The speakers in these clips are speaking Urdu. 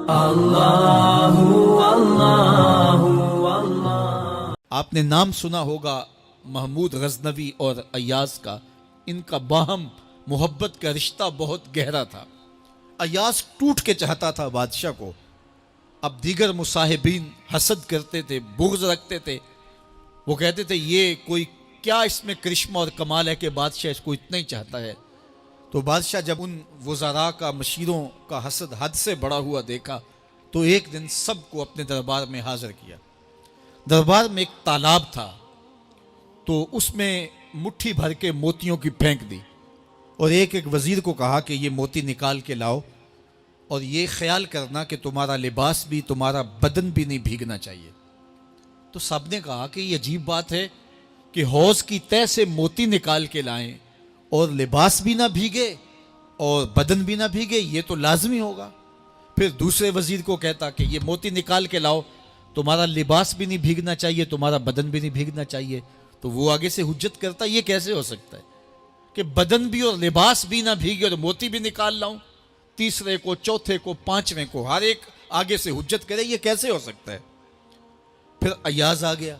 اللہ اللہ اللہ۔ آپ نے نام سنا ہوگا محمود غزنوی اور ایاز کا، ان کا باہم محبت کا رشتہ بہت گہرا تھا۔ ایاز ٹوٹ کے چاہتا تھا بادشاہ کو، اب دیگر مصاحبین حسد کرتے تھے، بغض رکھتے تھے، وہ کہتے تھے یہ کوئی کیا اس میں کرشمہ اور کمال ہے کہ بادشاہ اس کو اتنا ہی چاہتا ہے۔ تو بادشاہ جب ان وزراء کا، مشیروں کا حسد حد سے بڑا ہوا دیکھا تو ایک دن سب کو اپنے دربار میں حاضر کیا۔ دربار میں ایک تالاب تھا، تو اس میں مٹھی بھر کے موتیوں کی پھینک دی، اور ایک ایک وزیر کو کہا کہ یہ موتی نکال کے لاؤ، اور یہ خیال کرنا کہ تمہارا لباس بھی، تمہارا بدن بھی نہیں بھیگنا چاہیے۔ تو سب نے کہا کہ یہ عجیب بات ہے کہ حوض کی تہہ سے موتی نکال کے لائیں اور لباس بھی نہ بھیگے اور بدن بھی نہ بھیگے، یہ تو لازمی ہوگا۔ پھر دوسرے وزیر کو کہتا کہ یہ موتی نکال کے لاؤ، تمہارا لباس بھی نہیں بھیگنا چاہیے، تمہارا بدن بھی نہیں بھیگنا چاہیے۔ تو وہ آگے سے حجت کرتا یہ کیسے ہو سکتا ہے کہ بدن بھی اور لباس بھی نہ بھیگے اور موتی بھی نکال لاؤں؟ تیسرے کو، چوتھے کو، پانچویں کو، ہر ایک آگے سے حجت کرے، یہ کیسے ہو سکتا ہے؟ پھر ایاز آ گیا،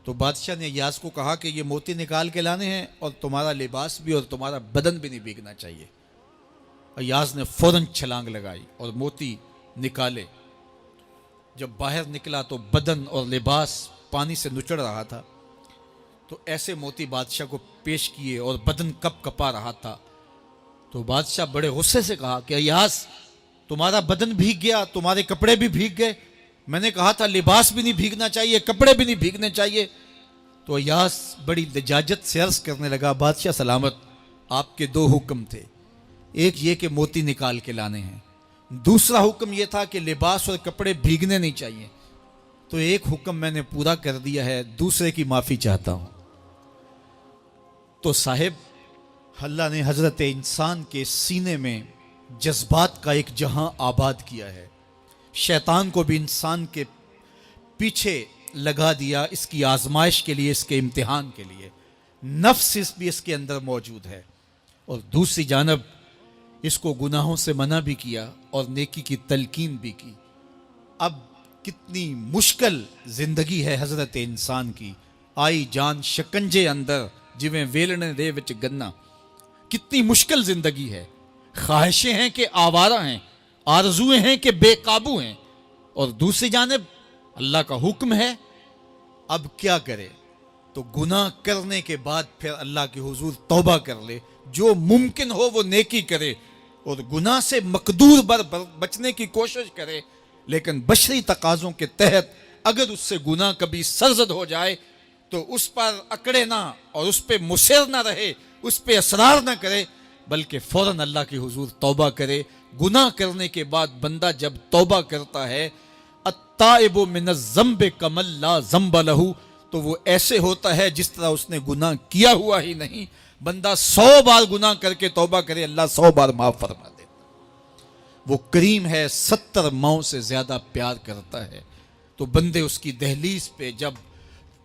تو بادشاہ نے ایاز کو کہا کہ یہ موتی نکال کے لانے ہیں اور تمہارا لباس بھی اور تمہارا بدن بھی نہیں بھیگنا چاہیے۔ ایاز نے فوراً چھلانگ لگائی اور موتی نکالے۔ جب باہر نکلا تو بدن اور لباس پانی سے نچڑ رہا تھا، تو ایسے موتی بادشاہ کو پیش کیے اور بدن کپ کپا رہا تھا۔ تو بادشاہ بڑے غصے سے کہا کہ ایاز، تمہارا بدن بھیگ گیا، تمہارے کپڑے بھی بھیگ گئے، میں نے کہا تھا لباس بھی نہیں بھیگنا چاہیے، کپڑے بھی نہیں بھیگنے چاہیے۔ تو ایاز بڑی لجاجت سے عرض کرنے لگا، بادشاہ سلامت، آپ کے دو حکم تھے، ایک یہ کہ موتی نکال کے لانے ہیں، دوسرا حکم یہ تھا کہ لباس اور کپڑے بھیگنے نہیں چاہیے۔ تو ایک حکم میں نے پورا کر دیا ہے، دوسرے کی معافی چاہتا ہوں۔ تو صاحب، اللہ نے حضرت انسان کے سینے میں جذبات کا ایک جہاں آباد کیا ہے، شیطان کو بھی انسان کے پیچھے لگا دیا، اس کی آزمائش کے لیے، اس کے امتحان کے لیے۔ نفس بھی اس کے اندر موجود ہے، اور دوسری جانب اس کو گناہوں سے منع بھی کیا اور نیکی کی تلقین بھی کی۔ اب کتنی مشکل زندگی ہے حضرت انسان کی، آئی جان شکنجے اندر جویں ویلنے دے وچ گنا، کتنی مشکل زندگی ہے۔ خواہشیں ہیں کہ آوارہ ہیں، آرزویں ہیں کہ بے قابو ہیں، اور دوسری جانب اللہ کا حکم ہے۔ اب کیا کرے؟ تو گناہ کرنے کے بعد پھر اللہ کے حضور توبہ کر لے، جو ممکن ہو وہ نیکی کرے، اور گناہ سے مقدور بچنے کی کوشش کرے، لیکن بشری تقاضوں کے تحت اگر اس سے گناہ کبھی سرزد ہو جائے تو اس پر اکڑے نہ اور اس پہ مصر نہ رہے، اس پہ اصرار نہ کرے، بلکہ فوراً اللہ کے حضور توبہ کرے۔ گناہ کرنے کے بعد بندہ جب توبہ کرتا ہے، التائب من الذنب کمن لا ذنب لہ، تو وہ ایسے ہوتا ہے جس طرح اس نے گناہ کیا ہوا ہی نہیں۔ بندہ 100 بار گناہ کر کے توبہ کرے، اللہ 100 بار معاف فرما دیتا۔ وہ کریم ہے، 70 ماؤں سے زیادہ پیار کرتا ہے۔ تو بندے اس کی دہلیز پہ جب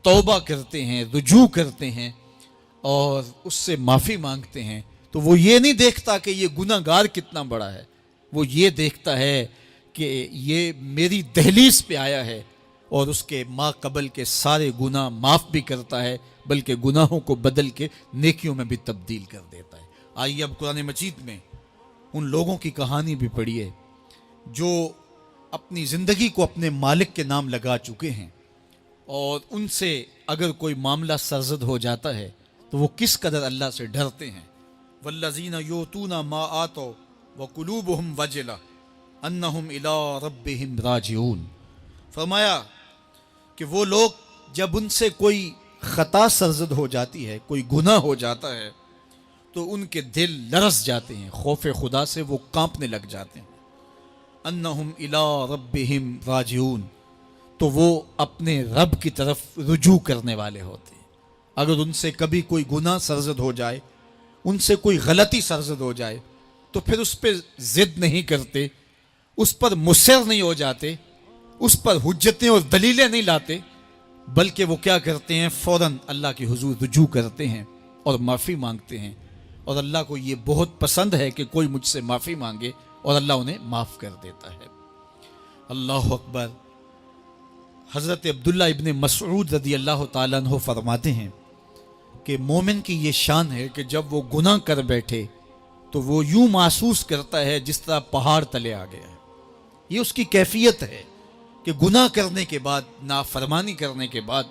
توبہ کرتے ہیں، رجوع کرتے ہیں اور اس سے معافی مانگتے ہیں، تو وہ یہ نہیں دیکھتا کہ یہ گناہ گار کتنا بڑا ہے، وہ یہ دیکھتا ہے کہ یہ میری دہلیز پہ آیا ہے، اور اس کے ما قبل کے سارے گناہ معاف بھی کرتا ہے، بلکہ گناہوں کو بدل کے نیکیوں میں بھی تبدیل کر دیتا ہے۔ آئیے اب قرآن مجید میں ان لوگوں کی کہانی بھی پڑھیے جو اپنی زندگی کو اپنے مالک کے نام لگا چکے ہیں، اور ان سے اگر کوئی معاملہ سرزد ہو جاتا ہے تو وہ کس قدر اللہ سے ڈرتے ہیں۔ والذین یؤتون ما آتوا وقلوبہم وجلہ انہم الی ربہم راجعون۔ فرمایا کہ وہ لوگ جب ان سے کوئی خطا سرزد ہو جاتی ہے، کوئی گناہ ہو جاتا ہے، تو ان کے دل لرز جاتے ہیں، خوف خدا سے وہ کانپنے لگ جاتے ہیں۔ انہم الی ربہم راجعون، تو وہ اپنے رب کی طرف رجوع کرنے والے ہوتے ہیں۔ اگر ان سے کبھی کوئی گناہ سرزد ہو جائے، ان سے کوئی غلطی سرزد ہو جائے، تو پھر اس پہ ضد نہیں کرتے، اس پر مصر نہیں ہو جاتے، اس پر حجتیں اور دلیلیں نہیں لاتے، بلکہ وہ کیا کرتے ہیں؟ فوراً اللہ کے حضور رجوع کرتے ہیں اور معافی مانگتے ہیں، اور اللہ کو یہ بہت پسند ہے کہ کوئی مجھ سے معافی مانگے، اور اللہ انہیں معاف کر دیتا ہے۔ اللہ اکبر۔ حضرت عبداللہ ابن مسعود رضی اللہ تعالیٰ عنہ فرماتے ہیں کہ مومن کی یہ شان ہے کہ جب وہ گناہ کر بیٹھے تو وہ یوں محسوس کرتا ہے جس طرح پہاڑ تلے آ گیا ہے۔ یہ اس کی کیفیت ہے کہ گناہ کرنے کے بعد، نافرمانی کرنے کے بعد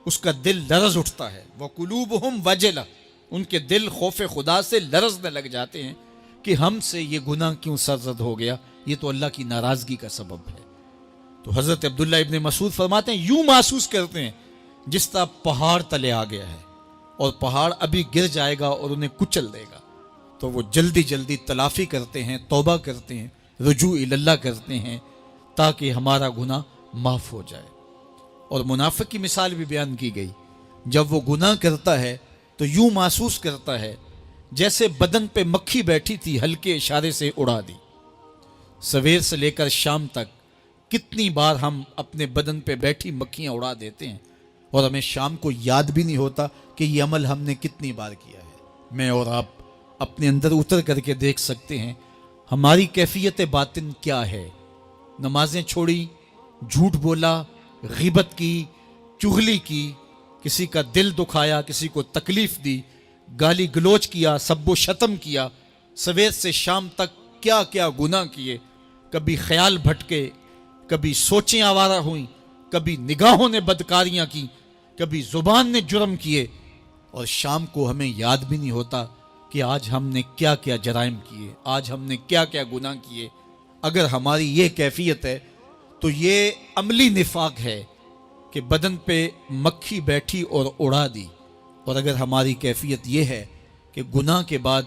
اس کا دل لرز اٹھتا ہے۔ وَقُلُوبُهُمْ وَجِلَةٌ، ان کے دل خوف خدا سے لرزنے لگ جاتے ہیں کہ ہم سے یہ گناہ کیوں سرزد ہو گیا، یہ تو اللہ کی ناراضگی کا سبب ہے۔ تو حضرت عبداللہ ابن مسعود فرماتے ہیں یوں محسوس کرتے ہیں جس طرح پہاڑ تلے آ گیا ہے اور پہاڑ ابھی گر جائے گا اور انہیں کچل دے گا، تو وہ جلدی جلدی تلافی کرتے ہیں، توبہ کرتے ہیں، رجوع اللہ کرتے ہیں تاکہ ہمارا گناہ معاف ہو جائے۔ اور منافق کی مثال بھی بیان کی گئی، جب وہ گناہ کرتا ہے تو یوں محسوس کرتا ہے جیسے بدن پہ مکھی بیٹھی تھی، ہلکے اشارے سے اڑا دی۔ سویر سے لے کر شام تک کتنی بار ہم اپنے بدن پہ بیٹھی مکھیاں اڑا دیتے ہیں اور ہمیں شام کو یاد بھی نہیں ہوتا کہ یہ عمل ہم نے کتنی بار کیا ہے۔ میں اور آپ اپنے اندر اتر کر کے دیکھ سکتے ہیں ہماری کیفیت باطن کیا ہے۔ نمازیں چھوڑی، جھوٹ بولا، غیبت کی، چغلی کی، کسی کا دل دکھایا، کسی کو تکلیف دی، گالی گلوچ کیا، سب و شتم کیا، سویر سے شام تک کیا کیا گناہ کیے، کبھی خیال بھٹکے، کبھی سوچیں آوارہ ہوئیں، کبھی نگاہوں نے بدکاریاں کی، کبھی زبان نے جرم کیے، اور شام کو ہمیں یاد بھی نہیں ہوتا کہ آج ہم نے کیا کیا جرائم کیے، آج ہم نے کیا کیا گناہ کیے۔ اگر ہماری یہ کیفیت ہے تو یہ عملی نفاق ہے کہ بدن پہ مکھی بیٹھی اور اڑا دی۔ اور اگر ہماری کیفیت یہ ہے کہ گناہ کے بعد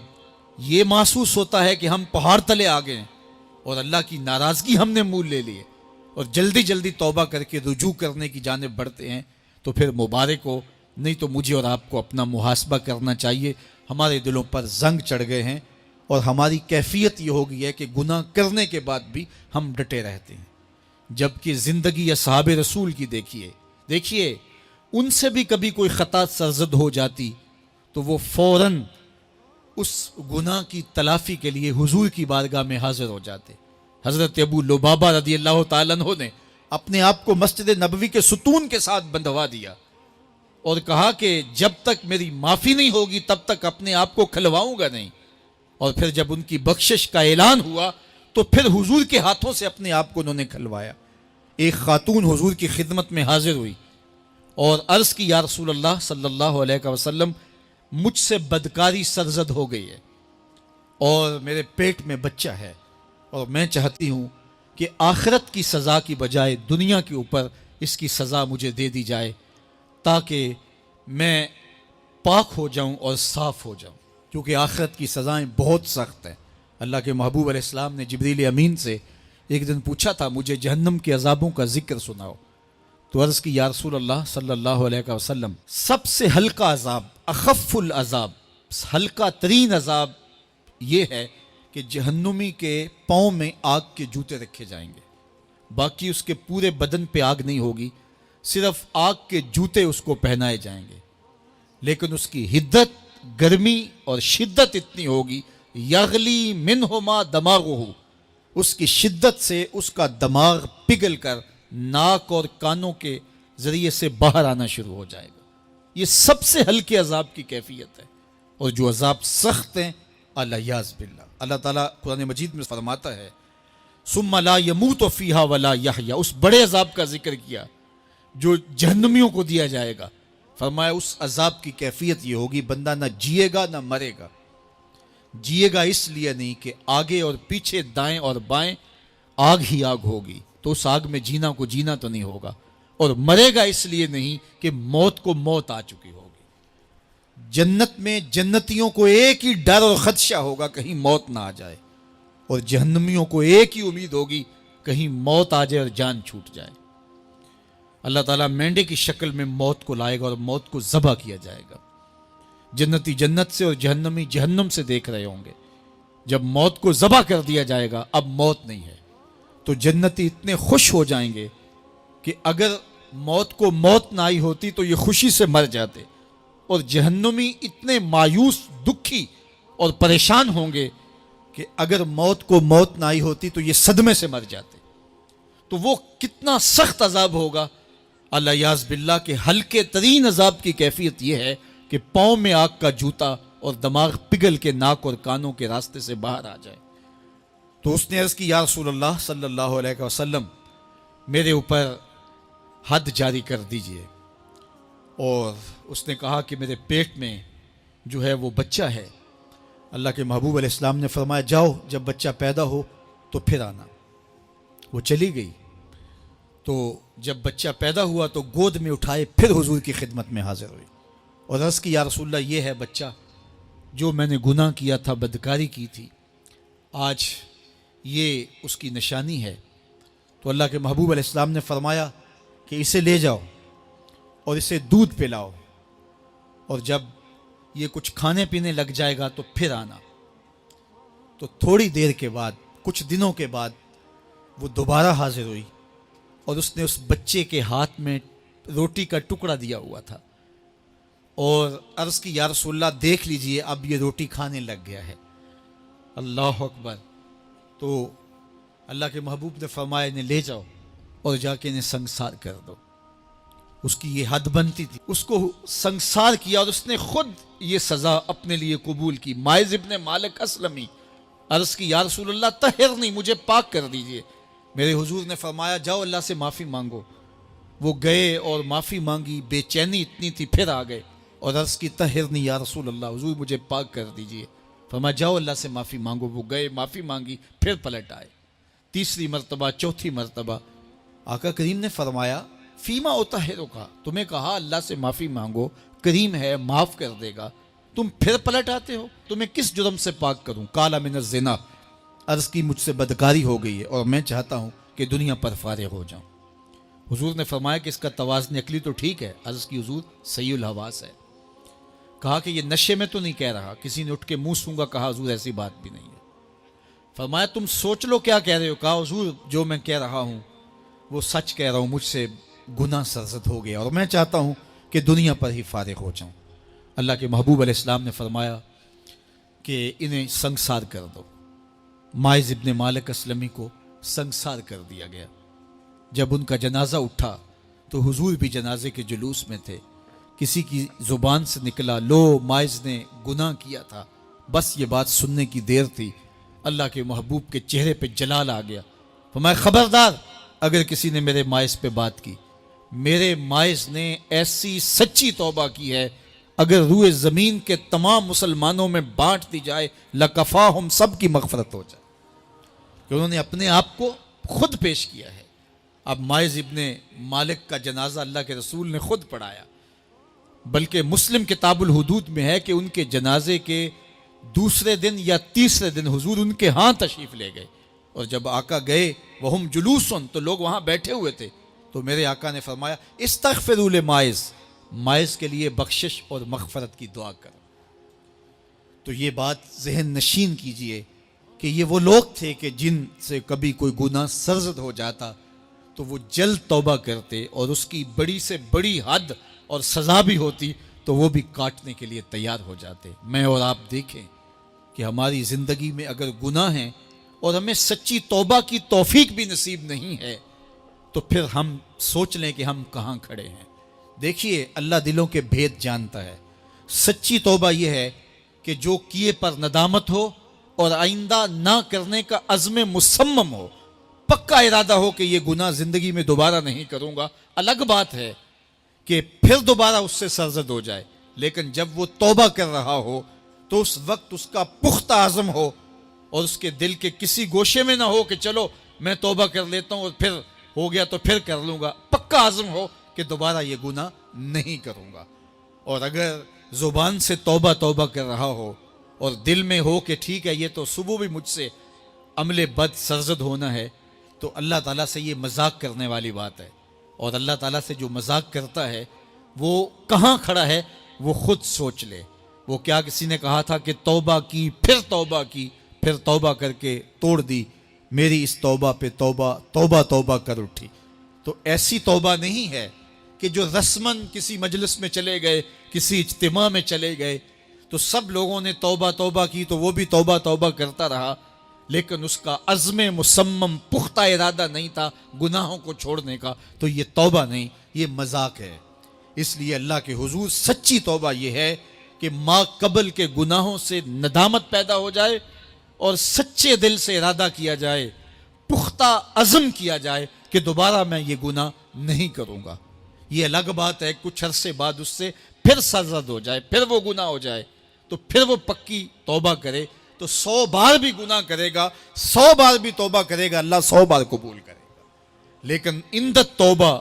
یہ محسوس ہوتا ہے کہ ہم پہاڑ تلے آ گئے اور اللہ کی ناراضگی ہم نے مول لے لیے اور جلدی جلدی توبہ کر کے رجوع کرنے کی جانب بڑھتے ہیں، تو پھر مبارک ہو، نہیں تو مجھے اور آپ کو اپنا محاسبہ کرنا چاہیے۔ ہمارے دلوں پر زنگ چڑھ گئے ہیں اور ہماری کیفیت یہ ہو گئی ہے کہ گناہ کرنے کے بعد بھی ہم ڈٹے رہتے ہیں، جبکہ زندگی اصحاب رسول کی دیکھیے ان سے بھی کبھی کوئی خطا سرزد ہو جاتی تو وہ فوراً اس گناہ کی تلافی کے لیے حضور کی بارگاہ میں حاضر ہو جاتے۔ حضرت ابو لبابہ رضی اللہ تعالیٰ عنہ نے اپنے آپ کو مسجد نبوی کے ستون کے ساتھ بندھوا دیا اور کہا کہ جب تک میری معافی نہیں ہوگی تب تک اپنے آپ کو کھلواؤں گا نہیں۔ اور پھر جب ان کی بخشش کا اعلان ہوا تو پھر حضور کے ہاتھوں سے اپنے آپ کو انہوں نے کھلوایا۔ ایک خاتون حضور کی خدمت میں حاضر ہوئی اور عرض کی یا رسول اللہ صلی اللہ علیہ وسلم، مجھ سے بدکاری سرزد ہو گئی ہے اور میرے پیٹ میں بچہ ہے اور میں چاہتی ہوں کہ آخرت کی سزا کی بجائے دنیا کے اوپر اس کی سزا مجھے دے دی جائے تاکہ میں پاک ہو جاؤں اور صاف ہو جاؤں، کیونکہ آخرت کی سزائیں بہت سخت ہیں۔ اللہ کے محبوب علیہ السلام نے جبریل امین سے ایک دن پوچھا تھا مجھے جہنم کے عذابوں کا ذکر سناؤ، تو عرض کی یا رسول اللہ صلی اللہ علیہ وسلم، سب سے ہلکا عذاب، اخف العذاب، ہلکا ترین عذاب یہ ہے کہ جہنمی کے پاؤں میں آگ کے جوتے رکھے جائیں گے، باقی اس کے پورے بدن پہ آگ نہیں ہوگی، صرف آگ کے جوتے اس کو پہنائے جائیں گے، لیکن اس کی حدت، گرمی اور شدت اتنی ہوگی، یغلی منہما دماغہ، اس کی شدت سے اس کا دماغ پگھل کر ناک اور کانوں کے ذریعے سے باہر آنا شروع ہو جائے گا۔ یہ سب سے ہلکے عذاب کی کیفیت ہے، اور جو عذاب سخت ہیں الیاذ باللہ، اللہ تعالیٰ قرآن مجید میں فرماتا ہے ثم لا یموت فیہا ولا یحیا، اس بڑے عذاب کا ذکر کیا جو جہنمیوں کو دیا جائے گا، فرمایا اس عذاب کی کیفیت یہ ہوگی بندہ نہ جیے گا نہ مرے گا۔ جیے گا اس لیے نہیں کہ آگے اور پیچھے، دائیں اور بائیں آگ ہی آگ ہوگی، تو اس آگ میں جینا کو جینا تو نہیں ہوگا، اور مرے گا اس لیے نہیں کہ موت کو موت آ چکی ہوگی۔ جنت میں جنتیوں کو ایک ہی ڈر اور خدشہ ہوگا کہیں موت نہ آ جائے، اور جہنمیوں کو ایک ہی امید ہوگی کہیں موت آ جائے اور جان چھوٹ جائے۔ اللہ تعالیٰ مینڈے کی شکل میں موت کو لائے گا اور موت کو ذبح کیا جائے گا۔ جنتی جنت سے اور جہنمی جہنم سے دیکھ رہے ہوں گے، جب موت کو ذبح کر دیا جائے گا اب موت نہیں ہے، تو جنتی اتنے خوش ہو جائیں گے کہ اگر موت کو موت نہ آئی ہوتی تو یہ خوشی سے مر جاتے، اور جہنمی اتنے مایوس، دکھی اور پریشان ہوں گے کہ اگر موت کو موت نہ آئی ہوتی تو یہ صدمے سے مر جاتے۔ تو وہ کتنا سخت عذاب ہوگا. اللہ یاز باللہ کے ہلکے ترین عذاب کی کیفیت یہ ہے کہ پاؤں میں آگ کا جوتا اور دماغ پگھل کے ناک اور کانوں کے راستے سے باہر آ جائے. تو اس نے عرض کی یا رسول اللہ صلی اللہ علیہ وسلم میرے اوپر حد جاری کر دیجئے. اور اس نے کہا کہ میرے پیٹ میں جو ہے وہ بچہ ہے. اللہ کے محبوب علیہ السلام نے فرمایا جاؤ جب بچہ پیدا ہو تو پھر آنا. وہ چلی گئی. تو جب بچہ پیدا ہوا تو گود میں اٹھائے پھر حضور کی خدمت میں حاضر ہوئی اور عرض کی یا رسول اللہ یہ ہے بچہ جو میں نے گناہ کیا تھا، بدکاری کی تھی، آج یہ اس کی نشانی ہے. تو اللہ کے محبوب علیہ السلام نے فرمایا کہ اسے لے جاؤ اور اسے دودھ پلاؤ، اور جب یہ کچھ کھانے پینے لگ جائے گا تو پھر آنا. تو تھوڑی دیر کے بعد، کچھ دنوں کے بعد وہ دوبارہ حاضر ہوئی اور اس نے اس بچے کے ہاتھ میں روٹی کا ٹکڑا دیا ہوا تھا اور عرض کی یا رسول اللہ دیکھ لیجئے اب یہ روٹی کھانے لگ گیا ہے. اللہ اکبر. تو اللہ کے محبوب نے فرمایا انہیں لے جاؤ اور جا کے انہیں سنگسار کر دو. اس کی یہ حد بنتی تھی. اس کو سنگسار کیا اور اس نے خود یہ سزا اپنے لیے قبول کی. مائز ابن مالک اسلمی عرض کی یا رسول اللہ طہرنی، مجھے پاک کر دیجئے. میرے حضور نے فرمایا جاؤ اللہ سے معافی مانگو. وہ گئے اور معافی مانگی. بے چینی اتنی تھی پھر آ گئے اور عرض کی طہرنی یا رسول اللہ، حضور مجھے پاک کر دیجئے. فرمایا جاؤ اللہ سے معافی مانگو. وہ گئے، معافی مانگی، پھر پلٹ آئے. تیسری مرتبہ، چوتھی مرتبہ. آقا کریم نے فرمایا فیما اطہرک، تمہیں کہا اللہ سے معافی مانگو، کریم ہے معاف کر دے گا، تم پھر پلٹ آتے ہو، تمہیں کس جرم سے پاک کروں؟ قال من الزنا، عرض کی مجھ سے بدکاری ہو گئی ہے اور میں چاہتا ہوں کہ دنیا پر فارغ ہو جاؤں. حضور نے فرمایا کہ اس کا توازن عقلی تو ٹھیک ہے. عرض کی حضور صحیح الحواس ہے. کہا کہ یہ نشے میں تو نہیں کہہ رہا. کسی نے اٹھ کے منہ سونگا. کہا حضور ایسی بات بھی نہیں ہے. فرمایا تم سوچ لو کیا کہہ رہے ہو. کہا حضور جو میں کہہ رہا ہوں وہ سچ کہہ رہا ہوں، مجھ سے گناہ سرزد ہو گیا اور میں چاہتا ہوں کہ دنیا پر ہی فارغ ہو جاؤں. اللہ کے محبوب علیہ السلام نے فرمایا کہ انہیں سنگسار کر دو. مائز ابن مالک اسلمی کو سنگسار کر دیا گیا. جب ان کا جنازہ اٹھا تو حضور بھی جنازے کے جلوس میں تھے. کسی کی زبان سے نکلا لو مائز نے گناہ کیا تھا. بس یہ بات سننے کی دیر تھی. اللہ کے محبوب کے چہرے پہ جلال آ گیا. فرمایا خبردار اگر کسی نے میرے مائز پہ بات کی. میرے مائز نے ایسی سچی توبہ کی ہے اگر روئے زمین کے تمام مسلمانوں میں بانٹ دی جائے لکفاہم، سب کی مغفرت ہو جائے. کہ انہوں نے اپنے آپ کو خود پیش کیا ہے. اب مائز ابن مالک کا جنازہ اللہ کے رسول نے خود پڑھایا. بلکہ مسلم کتاب الحدود میں ہے کہ ان کے جنازے کے دوسرے دن یا تیسرے دن حضور ان کے ہاں تشریف لے گئے. اور جب آقا گئے وہم جلوسن، تو لوگ وہاں بیٹھے ہوئے تھے. تو میرے آقا نے فرمایا استغفروا لمائز، مائز کے لیے بخشش اور مغفرت کی دعا کرو. تو یہ بات ذہن نشین کیجئے کہ یہ وہ لوگ تھے کہ جن سے کبھی کوئی گناہ سرزد ہو جاتا تو وہ جلد توبہ کرتے اور اس کی بڑی سے بڑی حد اور سزا بھی ہوتی تو وہ بھی کاٹنے کے لیے تیار ہو جاتے. میں اور آپ دیکھیں کہ ہماری زندگی میں اگر گناہ ہیں اور ہمیں سچی توبہ کی توفیق بھی نصیب نہیں ہے تو پھر ہم سوچ لیں کہ ہم کہاں کھڑے ہیں. دیکھیے اللہ دلوں کے بھید جانتا ہے. سچی توبہ یہ ہے کہ جو کیے پر ندامت ہو اور آئندہ نہ کرنے کا عزم مصمم ہو، پکا ارادہ ہو کہ یہ گناہ زندگی میں دوبارہ نہیں کروں گا. الگ بات ہے کہ پھر دوبارہ اس سے سرزد ہو جائے، لیکن جب وہ توبہ کر رہا ہو تو اس وقت اس کا پختہ عزم ہو اور اس کے دل کے کسی گوشے میں نہ ہو کہ چلو میں توبہ کر لیتا ہوں اور پھر ہو گیا تو پھر کر لوں گا. پکا عزم ہو کہ دوبارہ یہ گناہ نہیں کروں گا. اور اگر زبان سے توبہ توبہ کر رہا ہو اور دل میں ہو کہ ٹھیک ہے یہ تو صبح بھی مجھ سے عمل بد سرزد ہونا ہے، تو اللہ تعالیٰ سے یہ مذاق کرنے والی بات ہے. اور اللہ تعالیٰ سے جو مذاق کرتا ہے وہ کہاں کھڑا ہے وہ خود سوچ لے. وہ کیا کسی نے کہا تھا کہ توبہ کی پھر توبہ کی پھر توبہ کر کے توڑ دی، میری اس توبہ پہ توبہ توبہ توبہ کر اٹھی. تو ایسی توبہ نہیں ہے کہ جو رسماً کسی مجلس میں چلے گئے، کسی اجتماع میں چلے گئے تو سب لوگوں نے توبہ توبہ کی تو وہ بھی توبہ توبہ کرتا رہا، لیکن اس کا عزم مصمم پختہ ارادہ نہیں تھا گناہوں کو چھوڑنے کا، تو یہ توبہ نہیں، یہ مذاق ہے۔ اس لیے اللہ کے حضور سچی توبہ یہ ہے کہ ما قبل کے گناہوں سے ندامت پیدا ہو جائے اور سچے دل سے ارادہ کیا جائے، پختہ عزم کیا جائے کہ دوبارہ میں یہ گناہ نہیں کروں گا۔ یہ الگ بات ہے کچھ عرصے بعد اس سے پھر سرزد ہو جائے، پھر وہ گناہ ہو جائے، تو پھر وہ پکی توبہ کرے، تو 100 بار بھی گناہ کرے گا، 100 بار بھی توبہ کرے گا، اللہ 100 بار قبول کرے گا۔ لیکن اندت توبہ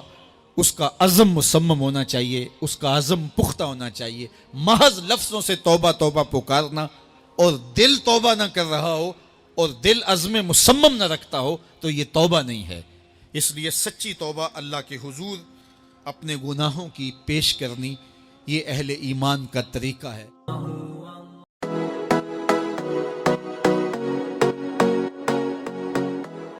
اس کا عزم مصمم ہونا چاہیے، اس کا عزم پختہ ہونا چاہیے۔ محض لفظوں سے توبہ توبہ پکارنا اور دل توبہ نہ کر رہا ہو اور دل عزم مصمم نہ رکھتا ہو تو یہ توبہ نہیں ہے۔ اس لیے سچی توبہ اللہ کے حضور اپنے گناہوں کی پیش کرنی، یہ اہل ایمان کا طریقہ ہے۔